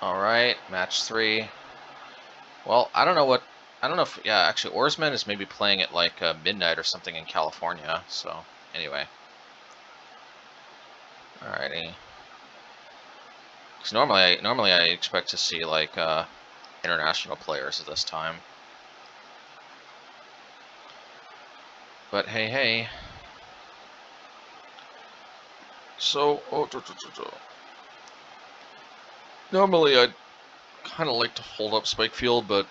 All right, match 3. Well, I don't know if, yeah, actually, Oarsman is maybe playing at like midnight or something in California. So, anyway. Alrighty. Because normally I expect to see like international players at this time. But hey. So, normally I'd kind of like to hold up Spikefield, but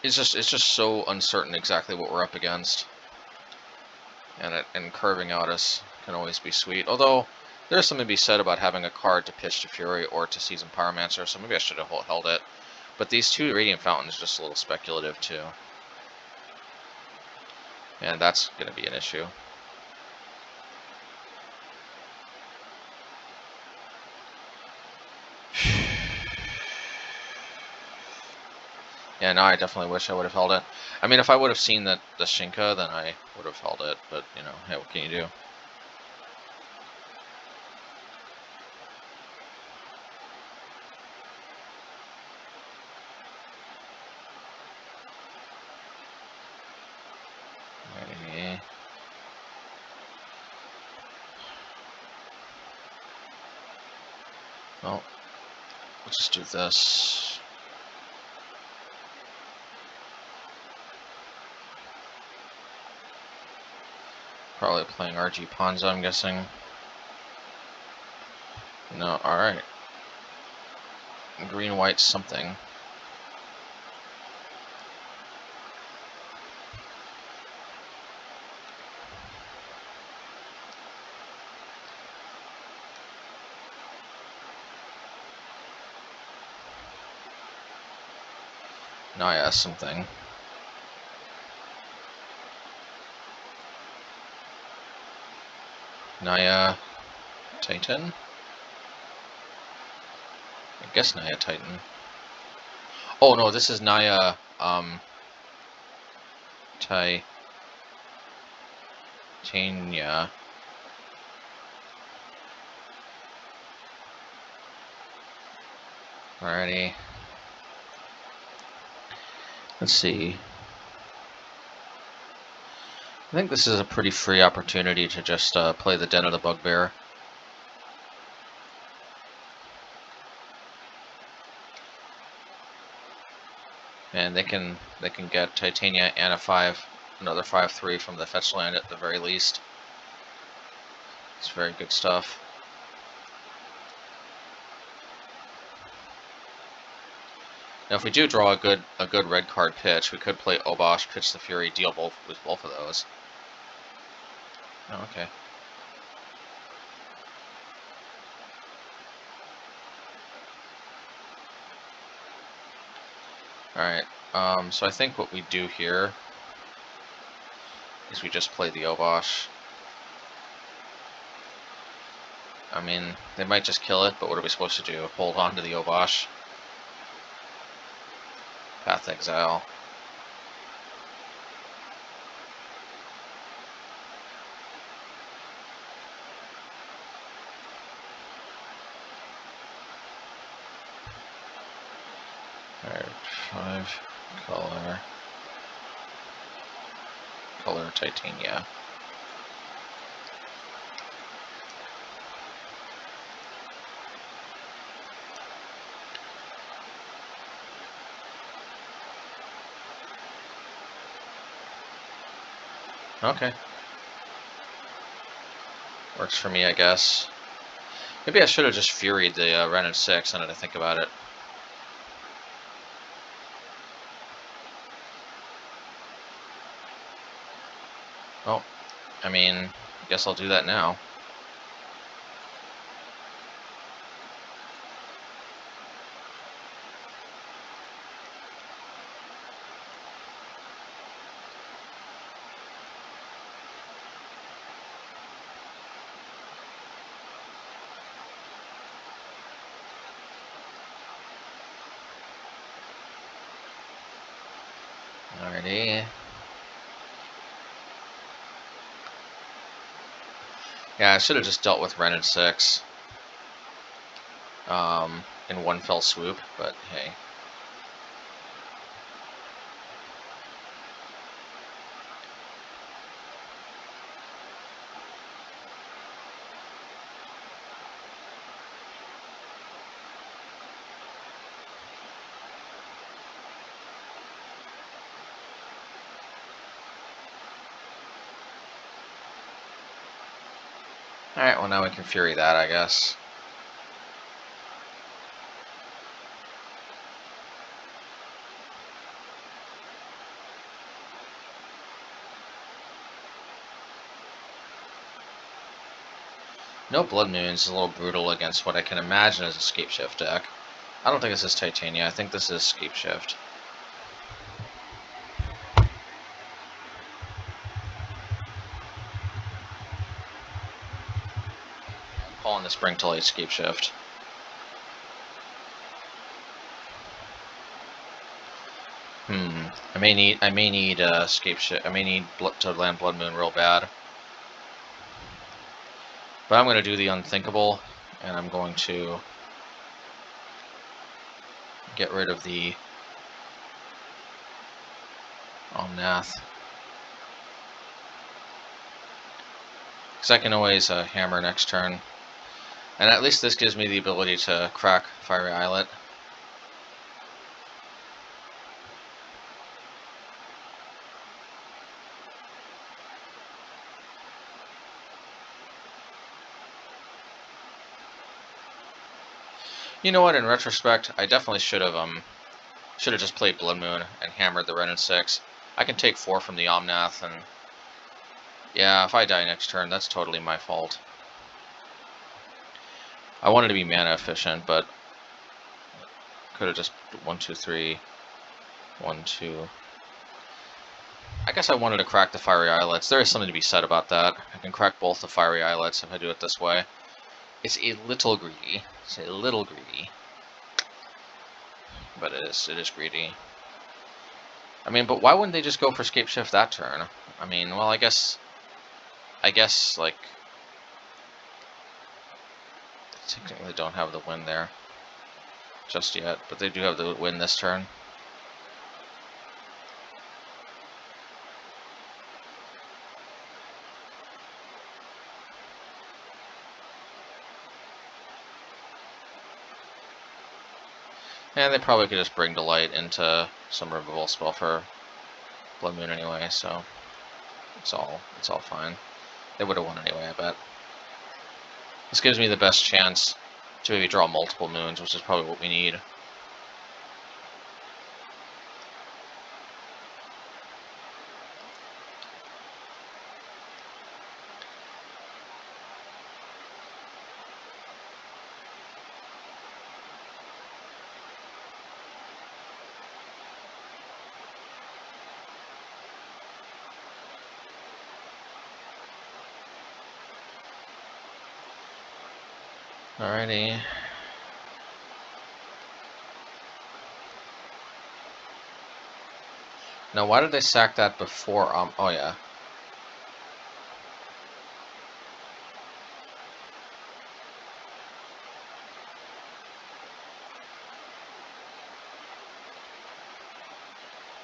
it's just so uncertain exactly what we're up against, and curving out us can always be sweet. Although there's something to be said about having a card to pitch to Fury or to Season Pyromancer, so maybe I should have held it. But these 2 Radiant Fountains are just a little speculative too, and that's going to be an issue. Yeah, no, I definitely wish I would have held it. I mean, if I would have seen the Shinka, then I would have held it, but, you know, hey, what can you do? Alrighty. Well, let's just do this. Probably playing RG Ponza, I'm guessing. No, alright. Green, white, something. Naya, something. Naya, Titan? I guess Naya, Titan. Oh, no, this is Naya, Titania. Alrighty. Let's see. I think this is a pretty free opportunity to just play the Den of the Bugbear. And they can get Titania and another 5/3 from the fetch land at the very least. It's very good stuff. Now, if we do draw a good red card pitch, we could play Obosh, pitch the Fury, deal with both of those. Oh, okay. Alright, so I think what we do here is we just play the Obosh. I mean, they might just kill it, but what are we supposed to do? Hold on to the Obosh? Path Exile. Alright, 5 color Titania. Okay. Works for me, I guess. Maybe I should have just Furied the Ren and 6, now that I think about it. Well, I mean, I guess I'll do that now. Alrighty. Yeah, I should have just dealt with Ren and 6. in one fell swoop, but hey. Alright, well now we can Fury that, I guess. No Blood Moons is a little brutal against what I can imagine as a Scapeshift deck. I don't think this is Titania, I think this is Scapeshift. I'm calling this Bring to Light Scapeshift. I may need Scapeshift. I may need to land Blood Moon real bad. But I'm going to do the unthinkable, and I'm going to get rid of the Omnath. Because I can always hammer next turn. And at least this gives me the ability to crack Fiery Islet. You know what? In retrospect, I definitely should have just played Blood Moon and hammered the Ren and 6. I can take 4 from the Omnath, and yeah, if I die next turn, that's totally my fault. I wanted to be mana efficient, but could have just 1, 2, 3, 1, 2. I guess I wanted to crack the Fiery Islets. There is something to be said about that. I can crack both the Fiery Islets if I do it this way. It's a little greedy. It's a little greedy. But it is greedy. I mean, but why wouldn't they just go for Scapeshift that turn? I mean, well, I guess, like, technically they don't have the win there just yet, but they do have the win this turn. And they probably could just bring Delight into some removal spell for Blood Moon anyway, so it's all fine. They would have won anyway, I bet. This gives me the best chance to maybe draw multiple moons, which is probably what we need. Alrighty. Now, why did they sack that before? Oh yeah.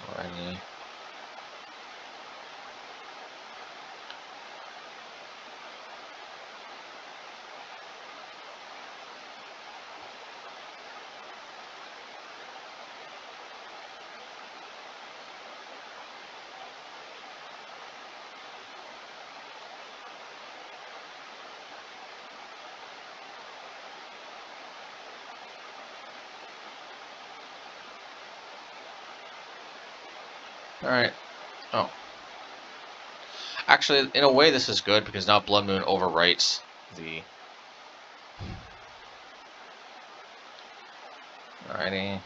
Alrighty. Alright. Oh. Actually, in a way, this is good because now Blood Moon overwrites the. Alrighty.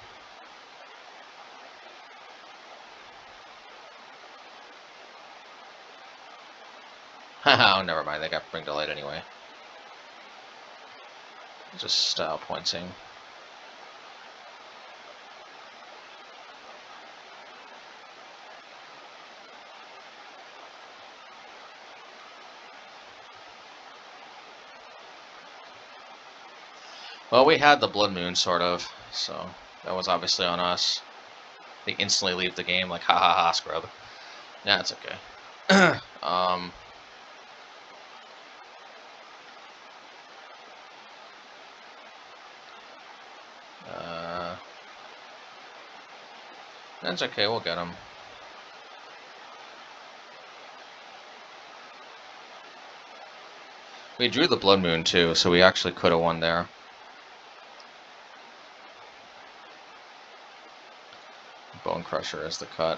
Haha, oh, never mind. They got Bring Delight anyway. Just pointing. Well, we had the Blood Moon, sort of, so that was obviously on us. They instantly leave the game like, ha ha ha, scrub. Yeah, it's okay. That's okay, we'll get him. We drew the Blood Moon too, so we actually could have won there. Bonecrusher is the cut.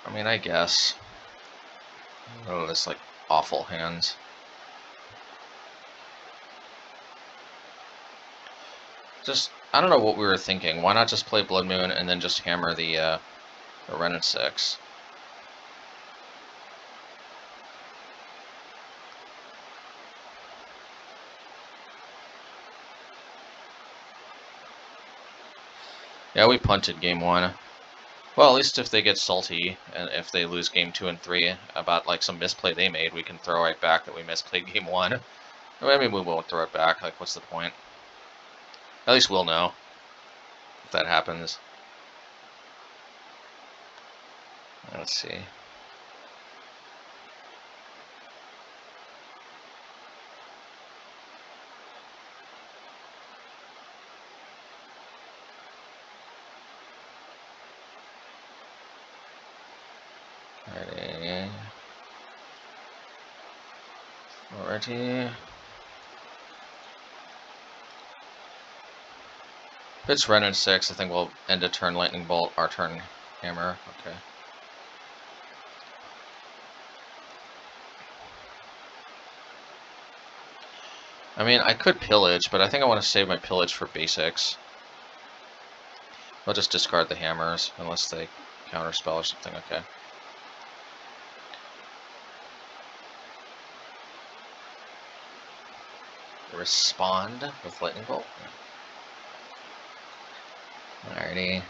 I mean, I guess. Oh, this like awful hands. Just, I don't know what we were thinking. Why not just play Blood Moon and then just hammer the Ren 6? Yeah, we punted game 1. Well, at least if they get salty, and if they lose game 2 and 3 about like some misplay they made, we can throw right back that we misplayed game 1. I mean, we won't throw it back. Like, what's the point? At least we'll know if that happens. Let's see. Alrighty. Alrighty. If it's Ren 6, I think we'll end a turn Lightning Bolt, our turn Hammer. Okay. I mean, I could Pillage, but I think I want to save my Pillage for basics. I'll just discard the hammers, unless they counterspell or something. Okay. Respond with Lightning Bolt. Alrighty.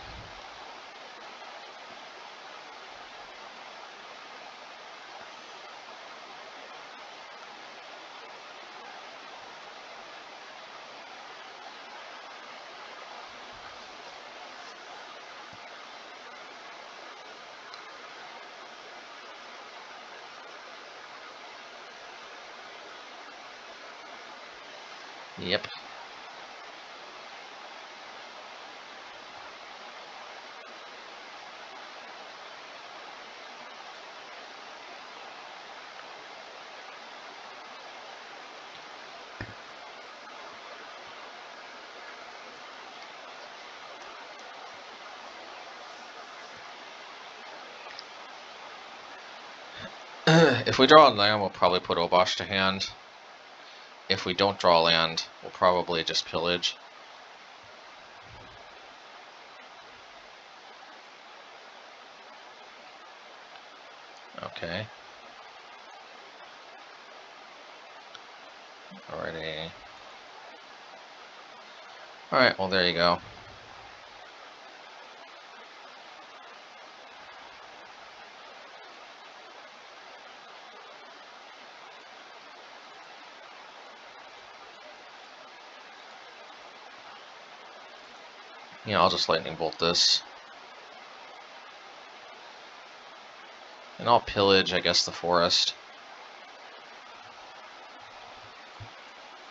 Yep. If we draw a land, we'll probably put Obosh to hand. If we don't draw land, we'll probably just Pillage. Okay. Alrighty. Alright, well there you go. Yeah, I'll just Lightning Bolt this. And I'll Pillage, I guess, the forest.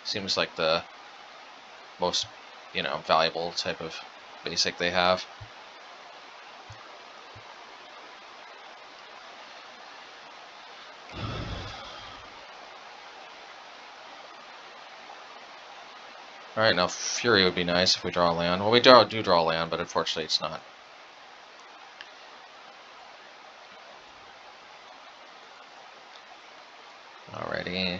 Seems like the most, valuable type of basic they have. Alright, now Fury would be nice if we draw a land. Well, we do draw a land, but unfortunately it's not. Alrighty.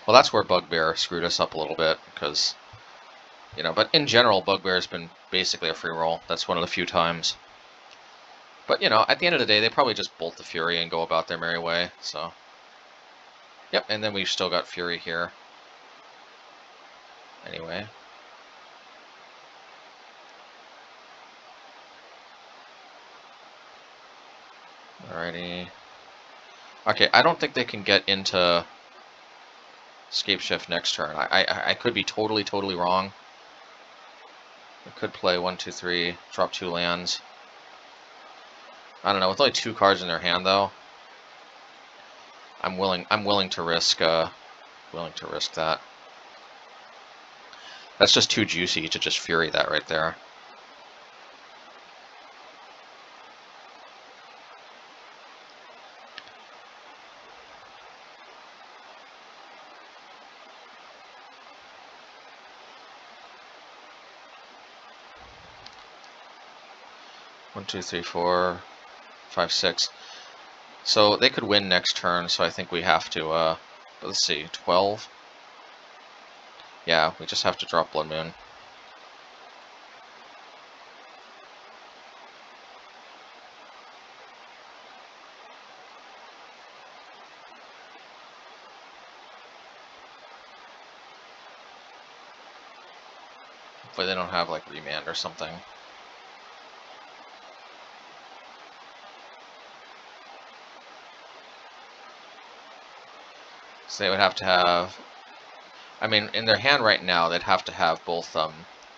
Well, that's where Bugbear screwed us up a little bit, because, you know, but in general, Bugbear has been basically a free roll. That's one of the few times. But, you know, at the end of the day, they probably just bolt the Fury and go about their merry way, so. Yep, and then we've still got Fury here. Anyway. Alrighty. Okay, I don't think they can get into Scapeshift next turn. I could be totally wrong. I could play 1, 2, 3, drop 2 lands. I don't know, with only 2 cards in their hand though, I'm willing to risk that. That's just too juicy to just Fury that right there. One, 2, 3, 4, 5, 6. So they could win next turn, so I think we have to, let's see, 12? Yeah, we just have to drop Blood Moon. Hopefully they don't have, like, Remand or something. So they would have to have, I mean, in their hand right now, they'd have to have both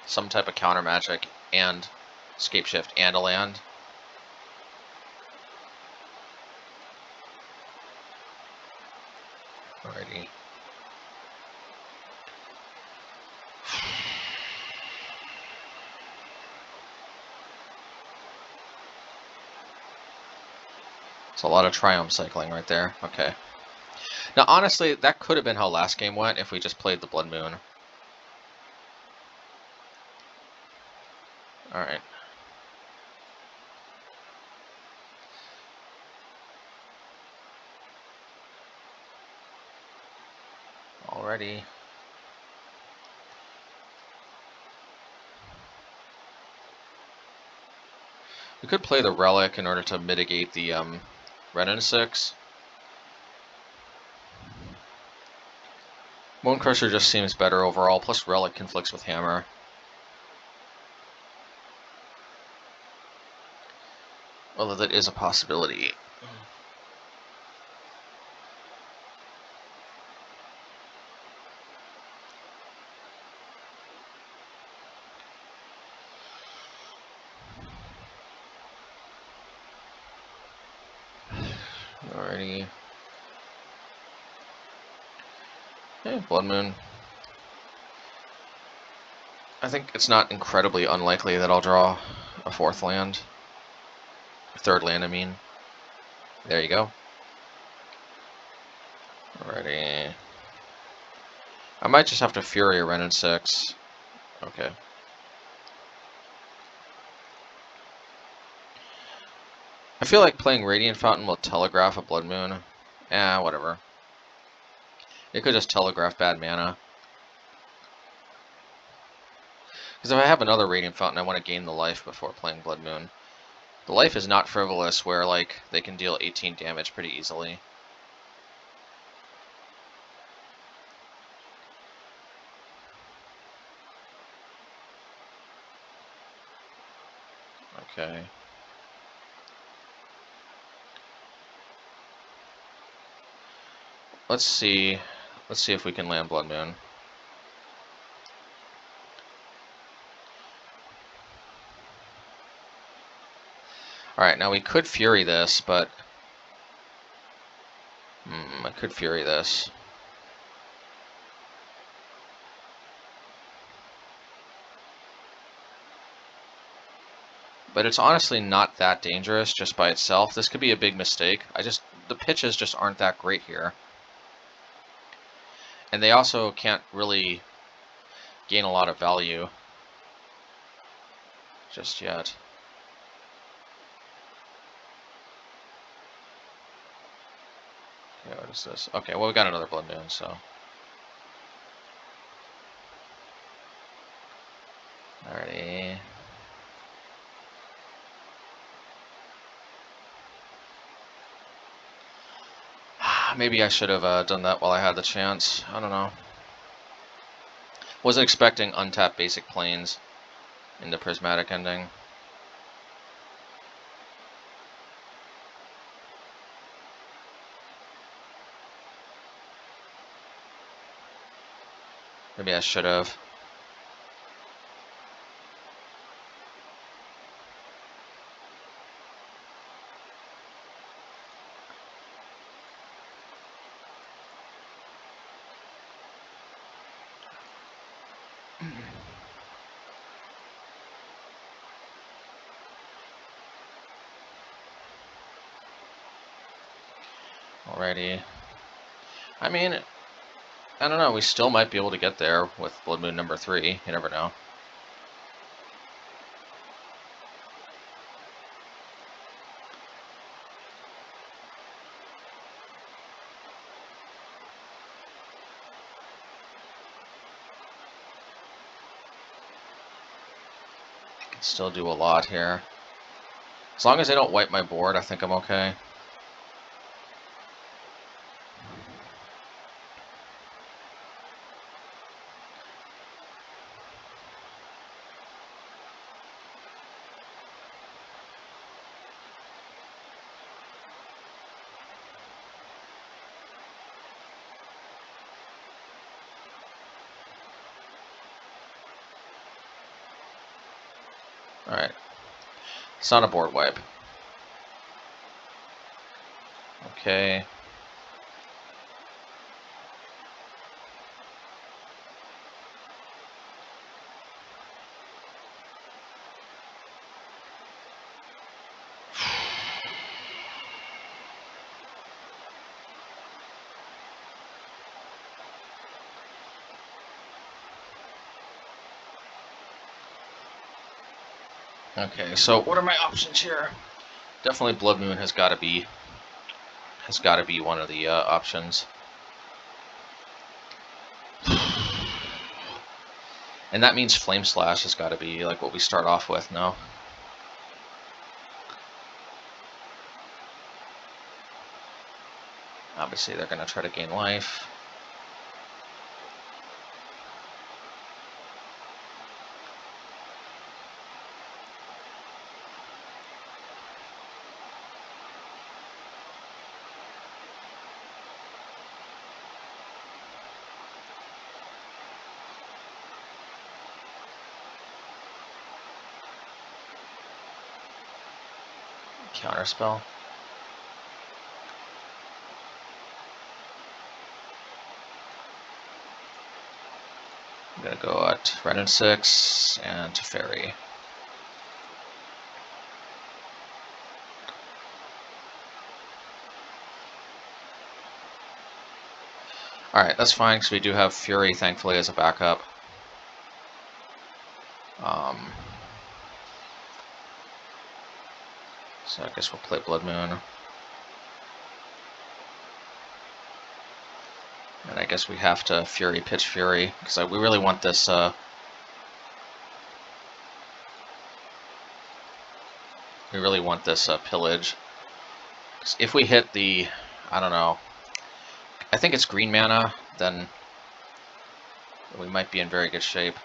some type of counter magic and Scapeshift and a land. Alrighty. It's a lot of Triumph cycling right there. Okay. Now, honestly, that could have been how last game went if we just played the Blood Moon. Alright. Alrighty. We could play the Relic in order to mitigate the Renin 6. Bonecrusher just seems better overall, plus Relic conflicts with Hammer. Although that is a possibility. Alrighty. Okay, Blood Moon. I think it's not incredibly unlikely that I'll draw a 4th land. A 3rd land, I mean. There you go. Alrighty. I might just have to Fury a Renin 6. Okay. I feel like playing Radiant Fountain will telegraph a Blood Moon. Whatever. It could just telegraph bad mana. Because if I have another Radiant Fountain, I want to gain the life before playing Blood Moon. The life is not frivolous, where, like, they can deal 18 damage pretty easily. Okay. Let's see if we can land Blood Moon. Alright, now we could Fury this, but... I could Fury this. But it's honestly not that dangerous just by itself. This could be a big mistake. The pitches just aren't that great here. And they also can't really gain a lot of value just yet. Okay, what is this? Okay, well, we got another Blood Moon, so. Alrighty. Maybe I should have done that while I had the chance. I don't know. Wasn't expecting untapped basic planes in the prismatic ending. Maybe I should have. Alrighty. I mean, I don't know. We still might be able to get there with Blood Moon number 3. You never know. Can still do a lot here. As long as they don't wipe my board, I think I'm okay. Alright. It's not a board wipe. Okay. Okay, so what are my options here? Definitely Blood Moon has got to be one of the options. And that means Flame Slash has got to be like what we start off with, no? Obviously they're going to try to gain life. Counterspell. I'm gonna go at Red and 6 and Teferi. Alright, that's fine because we do have Fury, thankfully, as a backup. So I guess we'll play Blood Moon. And I guess we have to Fury, pitch Fury, because we really want this, Pillage. 'Cause if we hit the, I don't know, I think it's green mana, then we might be in very good shape.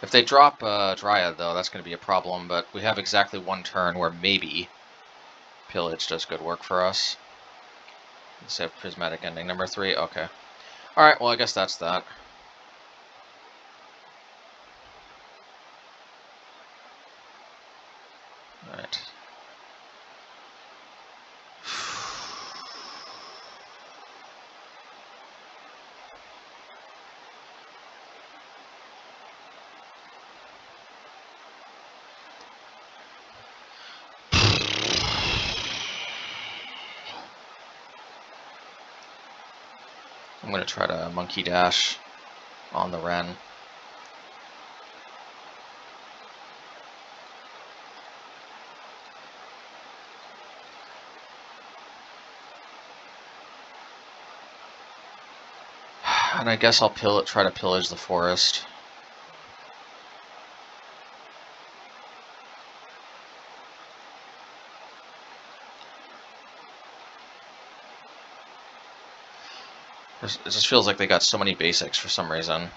If they drop Dryad, though, that's going to be a problem, but we have exactly one turn where maybe Pillage does good work for us. Let's have Prismatic Ending number 3. Okay. Alright, well, I guess that's that. Alright. I'm going to try to Monkey Dash on the Ren. And I guess I'll try to pillage the forest. It just feels like they got so many basics for some reason.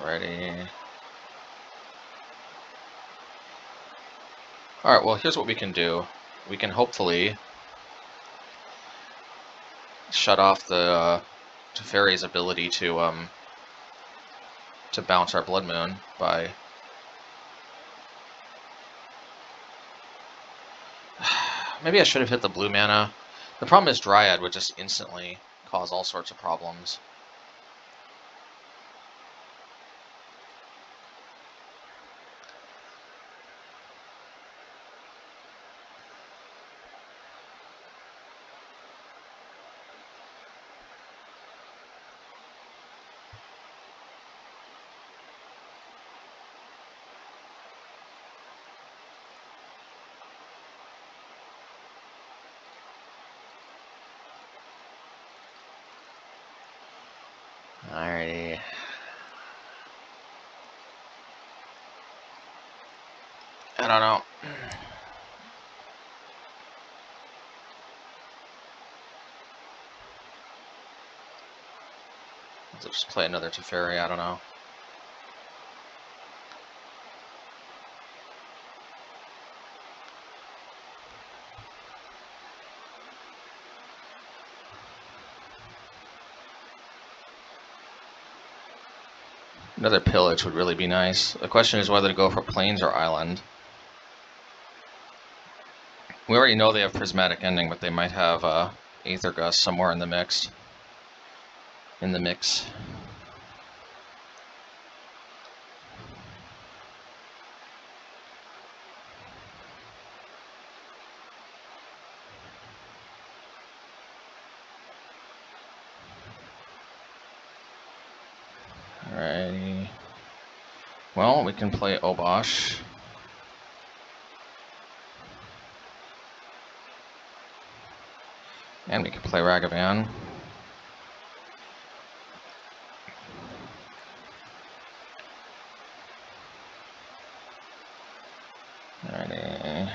Ready. Alright, well, here's what we can do. We can hopefully shut off the Teferi's ability to bounce our Blood Moon by... Maybe I should have hit the blue mana. The problem is Dryad would just instantly cause all sorts of problems. Alrighty. I don't know. Let's just play another Teferi, I don't know. Another Pillage would really be nice. The question is whether to go for Plains or Island. We already know they have Prismatic Ending, but they might have Aether Gust somewhere in the mix. Alrighty. Well, we can play Obosh. And we can play Ragavan. Alrighty.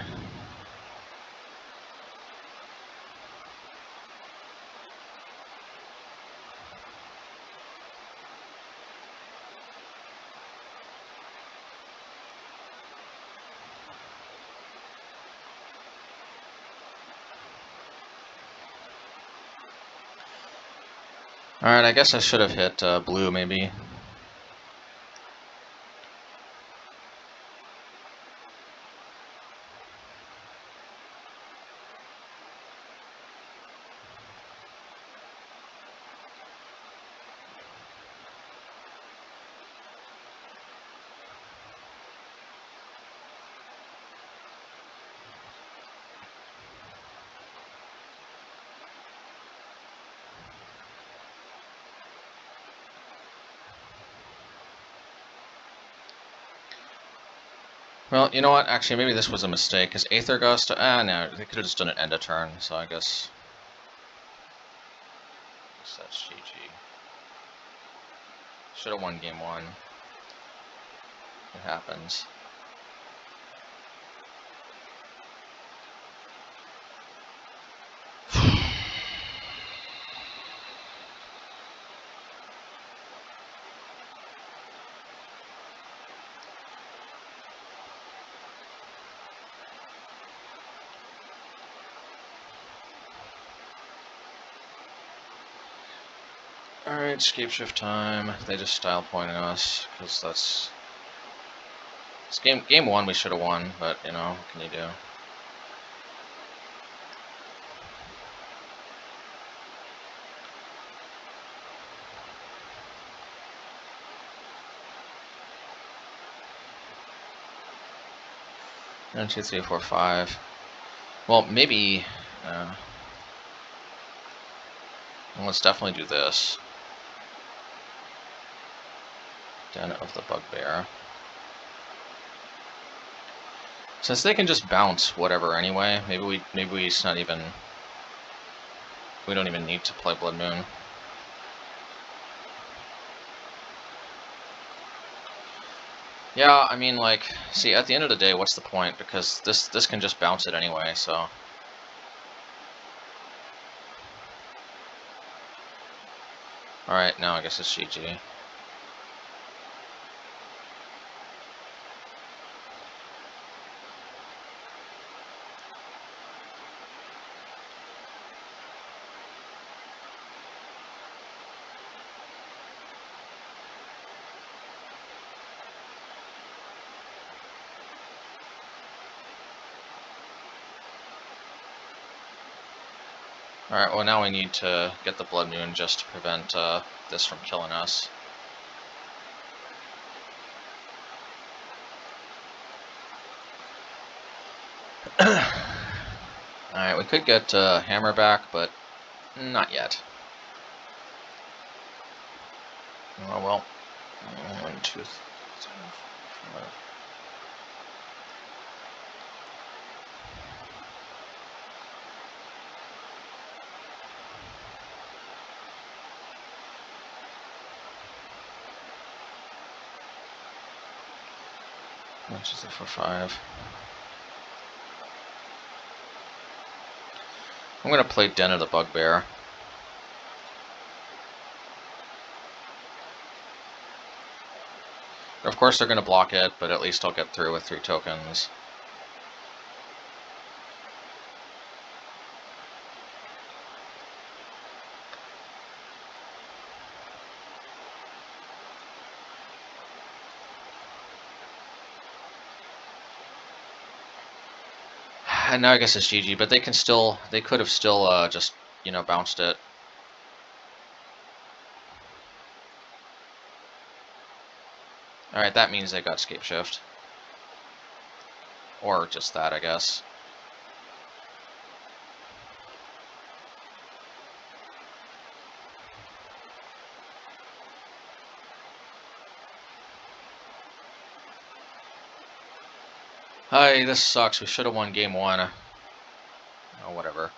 Alright, I guess I should have hit blue, maybe. Well, you know what? Actually, maybe this was a mistake, because Aether Gust... no, they could have just done an end of turn, so I guess that's GG. Should have won game one. It happens. Alright, Scapeshift time. They just style pointing us, because that's... It's game one we should have won, but, you know, what can you do? 1, 2, 3, 4, 5. Well, maybe. Let's definitely do this. Den of the Bugbear. Since they can just bounce whatever anyway, maybe it's not even. We don't even need to play Blood Moon. Yeah, I mean, like, see, at the end of the day, what's the point? Because this can just bounce it anyway, so. Alright, now I guess it's GG. Alright, well now we need to get the Blood Moon just to prevent this from killing us. Alright, we could get Hammer back, but not yet. Oh well. 1, 2, 3, 4, 5. Which is it for 5? I'm gonna play Den of the Bugbear. Of course they're gonna block it, but at least I'll get through with 3 tokens. And now I guess it's GG, but they could have still just, you know, bounced it. Alright, that means they got Scapeshift. Or just that, I guess. Hi, this sucks. We should have won game 1. Oh, whatever.